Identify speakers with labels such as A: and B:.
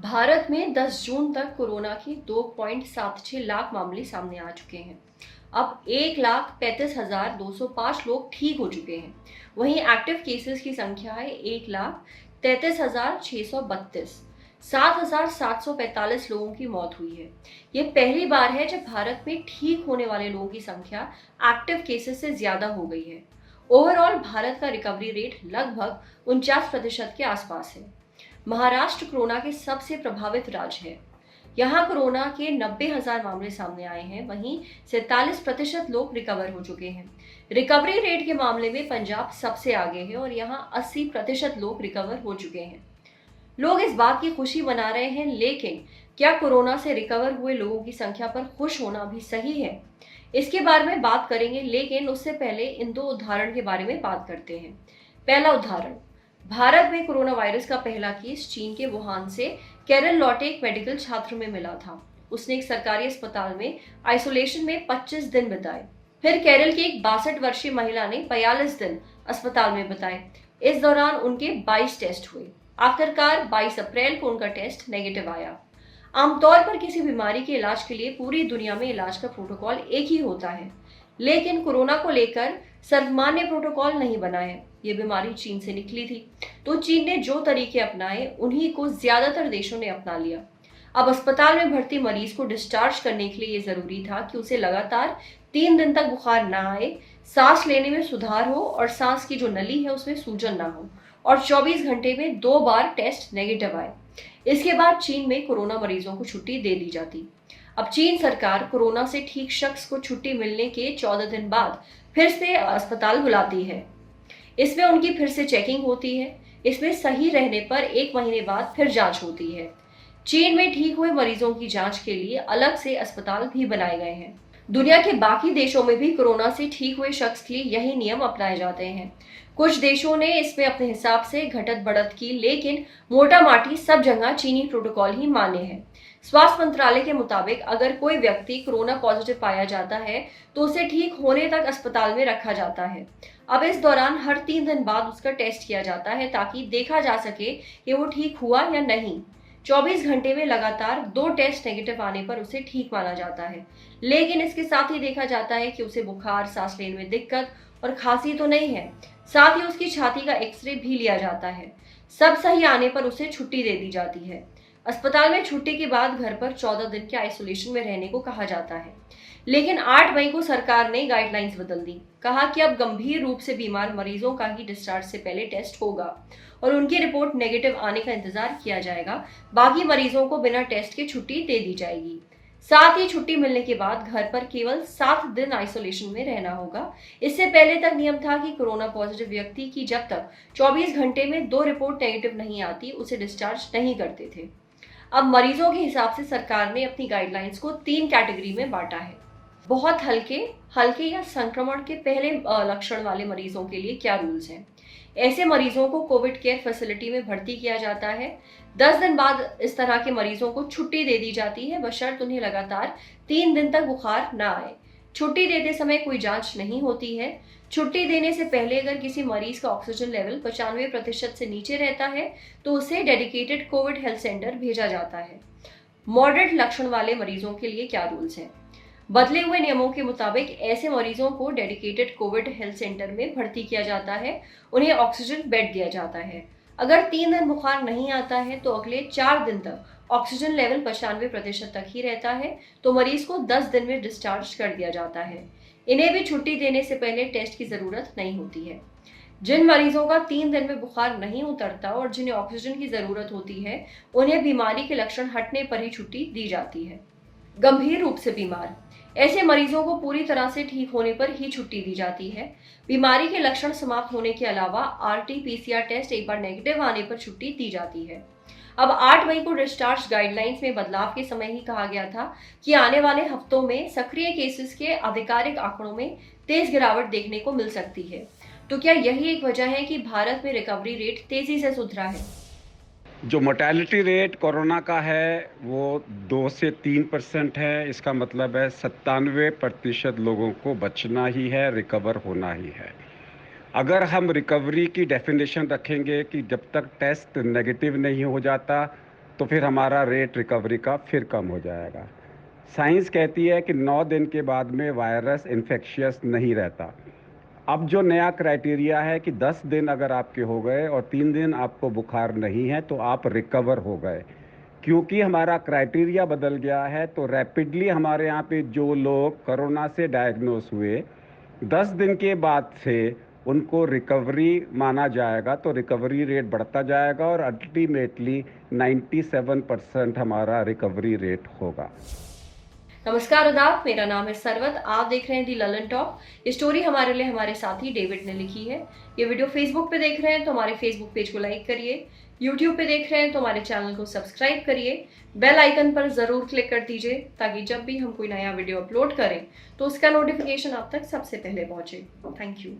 A: भारत में 10 जून तक कोरोना के 2.76 लाख मामले सामने आ चुके हैं। अब 1,35,205 लोग ठीक हो चुके हैं। वहीं एक्टिव केसेस की संख्या है 1,33,632। 7,745 लोगों की मौत हुई है। ये पहली बार है जब भारत में ठीक होने वाले लोगों की संख्या एक्टिव केसेस से ज्यादा हो गई है। ओवरऑल भारत का रिकवरी रेट लगभग 49% के आसपास है। महाराष्ट्र कोरोना के सबसे प्रभावित राज्य है। यहाँ कोरोना के 90,000 मामले सामने आए हैं। वहीं 47% लोग रिकवर हो चुके हैं। रिकवरी रेट के मामले में पंजाब सबसे आगे है और यहाँ 80% लोग रिकवर हो चुके हैं। लोग इस बात की खुशी मना रहे हैं, लेकिन क्या कोरोना से रिकवर हुए लोगों की संख्या पर खुश होना भी सही है? इसके बारे में बात करेंगे, लेकिन उससे पहले इन दो उदाहरण के बारे में बात करते हैं। पहला उदाहरण, भारत में कोरोना वायरस का पहला केस चीन के वुहान से केरल लौटे एक मेडिकल छात्र में मिला था। उसने एक सरकारी अस्पताल में आइसोलेशन में 25 दिन बिताए। फिर केरल की एक 62 वर्षीय महिला ने 42 दिन अस्पताल में बिताए। इस दौरान उनके 22 टेस्ट हुए। आखिरकार 22 अप्रैल को उनका टेस्ट नेगेटिव आया। आमतौर पर किसी बीमारी के इलाज के लिए पूरी दुनिया में इलाज का प्रोटोकॉल एक ही होता है, लेकिन कोरोना को लेकर सर्वमान्य प्रोटोकॉल नहीं बना है। ये बीमारी चीन से निकली थी, तो चीन ने जो तरीके अपनाए उन्हीं को ज्यादातर देशों ने अपना लिया। अब अस्पताल में भर्ती मरीज को डिस्चार्ज करने के लिए ये जरूरी था कि उसे लगातार 3 दिन तक बुखार ना आए, सांस लेने में सुधार हो और सांस की जो नली है उसमें सूजन ना हो, और 24 घंटे में 2 बार टेस्ट नेगेटिव आए। इसके बाद चीन में कोरोना मरीजों को छुट्टी दे दी जाती। अब चीन सरकार कोरोना से ठीक शख्स को छुट्टी मिलने के 14 दिन बाद फिर से अस्पताल बुलाती है। इसमें उनकी फिर से चेकिंग होती है। इसमें सही रहने पर 1 महीने बाद फिर जांच होती है। चीन में ठीक हुए मरीजों की जांच के लिए अलग से अस्पताल भी बनाए गए हैं। दुनिया के बाकी देशों में भी कोरोना से ठीक हुए शख्स के लिए यही नियम अपनाए जाते हैं। कुछ देशों ने इसमें अपने हिसाब से घटत बढ़त की, लेकिन मोटा माटी सब जगह चीनी प्रोटोकॉल ही मान्य है। स्वास्थ्य मंत्रालय के मुताबिक अगर कोई व्यक्ति कोरोना पॉजिटिव पाया जाता है तो उसे ठीक होने तक अस्पताल में रखा जाता है। अब इस दौरान हर 3 दिन बाद उसका टेस्ट किया जाता है ताकि देखा जा सके कि वो ठीक हुआ या नहीं। 24 घंटे में लगातार 2 टेस्ट नेगेटिव आने पर उसे ठीक माना जाता है, लेकिन इसके साथ ही देखा जाता है कि उसे बुखार, सांस लेने में दिक्कत और खांसी तो नहीं है। साथ ही उसकी छाती का एक्सरे भी लिया जाता है। सब सही आने पर उसे छुट्टी दे दी जाती है। अस्पताल में छुट्टी के बाद घर पर 14 दिन के आइसोलेशन में रहने को कहा जाता है। लेकिन 8 मई को सरकार ने गाइडलाइंस बदल दी। कहा कि अब गंभीर रूप से बीमार मरीजों का ही डिस्चार्ज से पहले टेस्ट होगा और उनकी रिपोर्ट नेगेटिव आने का इंतजार किया जाएगा। बाकी मरीजों को बिना टेस्ट के छुट्टी दे दी जाएगी। साथ ही छुट्टी मिलने के बाद घर पर केवल 7 दिन आइसोलेशन में रहना होगा। इससे पहले तक नियम था कि कोरोना पॉजिटिव व्यक्ति की जब तक 24 घंटे में 2 रिपोर्ट नेगेटिव नहीं आती, उसे डिस्चार्ज नहीं करते थे। अब मरीजों के हिसाब से सरकार ने अपनी गाइडलाइंस को 3 कैटेगरी में बांटा है। बहुत हल्के या संक्रमण के पहले लक्षण वाले मरीजों के लिए क्या रूल्स हैं? ऐसे मरीजों को कोविड केयर फैसिलिटी में भर्ती किया जाता है। 10 दिन बाद इस तरह के मरीजों को छुट्टी दे दी जाती है, बशर्ते उन्हें लगातार 3 दिन तक बुखार ना आए। छुट्टी देते समय कोई जांच नहीं होती है। छुट्टी देने से पहले अगर किसी मरीज का ऑक्सीजन लेवल 95% से नीचे रहता है तो उसे डेडिकेटेड कोविड हेल्थ सेंटर भेजा जाता है। मॉडरेट लक्षण वाले मरीजों के लिए क्या रूल्स हैं? बदले हुए नियमों के मुताबिक ऐसे मरीजों को डेडिकेटेड कोविड हेल्थ सेंटर में भर्ती किया जाता है। उन्हें ऑक्सीजन बेड दिया जाता है। अगर 3 दिन बुखार नहीं आता है तो अगले 4 दिन तक ऑक्सीजन लेवल 95% तक ही रहता है, तो मरीज को 10 दिन में डिस्चार्ज कर दिया जाता है। इन्हें भी छुट्टी देने से पहले टेस्ट की जरूरत नहीं होती है। जिन मरीजों का 3 दिन में बुखार नहीं उतरता और जिन्हें ऑक्सीजन की जरूरत होती है, उन्हें बीमारी के लक्षण हटने पर ही छुट्टी दी जाती है। गंभीर रूप से बीमार, ऐसे मरीजों को पूरी तरह से ठीक होने पर ही छुट्टी दी जाती है। बीमारी के लक्षण समाप्त होने के अलावा RT-PCR टेस्ट एक बार नेगेटिव आने पर छुट्टी दी जाती है। अब 8 मई को डिस्चार्ज गाइडलाइंस में बदलाव के समय ही कहा गया था कि आने वाले हफ्तों में सक्रिय केसेस के आधिकारिक आंकड़ों में तेज गिरावट देखने को मिल सकती है। तो क्या यही एक वजह है कि भारत में रिकवरी रेट तेजी से सुधरा है?
B: जो मोर्टेलिटी रेट कोरोना का है वो 2 से 3% है। इसका मतलब है 97% लोगों को बचना ही है, रिकवर होना ही है। अगर हम रिकवरी की डेफिनेशन रखेंगे कि जब तक टेस्ट नेगेटिव नहीं हो जाता तो फिर हमारा रेट रिकवरी का फिर कम हो जाएगा। साइंस कहती है कि 9 दिन के बाद में वायरस इन्फेक्शियस नहीं रहता। अब जो नया क्राइटेरिया है कि 10 दिन अगर आपके हो गए और 3 दिन आपको बुखार नहीं है तो आप रिकवर हो गए। क्योंकि हमारा क्राइटेरिया बदल गया है तो रैपिडली हमारे यहाँ पे जो लोग कोरोना से डायग्नोस हुए 10 दिन के बाद से उनको रिकवरी माना जाएगा, तो रिकवरी रेट बढ़ता जाएगा और अल्टीमेटली 97% हमारा रिकवरी रेट होगा।
A: नमस्कार आदाब, मेरा नाम है सरवत। आप देख रहे हैं दी ललन टॉप। ये स्टोरी हमारे लिए हमारे साथी डेविड ने लिखी है। ये वीडियो फेसबुक पे देख रहे हैं तो हमारे फेसबुक पेज को लाइक करिए, यूट्यूब पे देख रहे हैं तो हमारे चैनल को सब्सक्राइब करिए, बेल आइकन पर जरूर क्लिक कर दीजिए ताकि जब भी हम कोई नया वीडियो अपलोड करें तो उसका नोटिफिकेशन आप तक सबसे पहले पहुंचे। Thank you.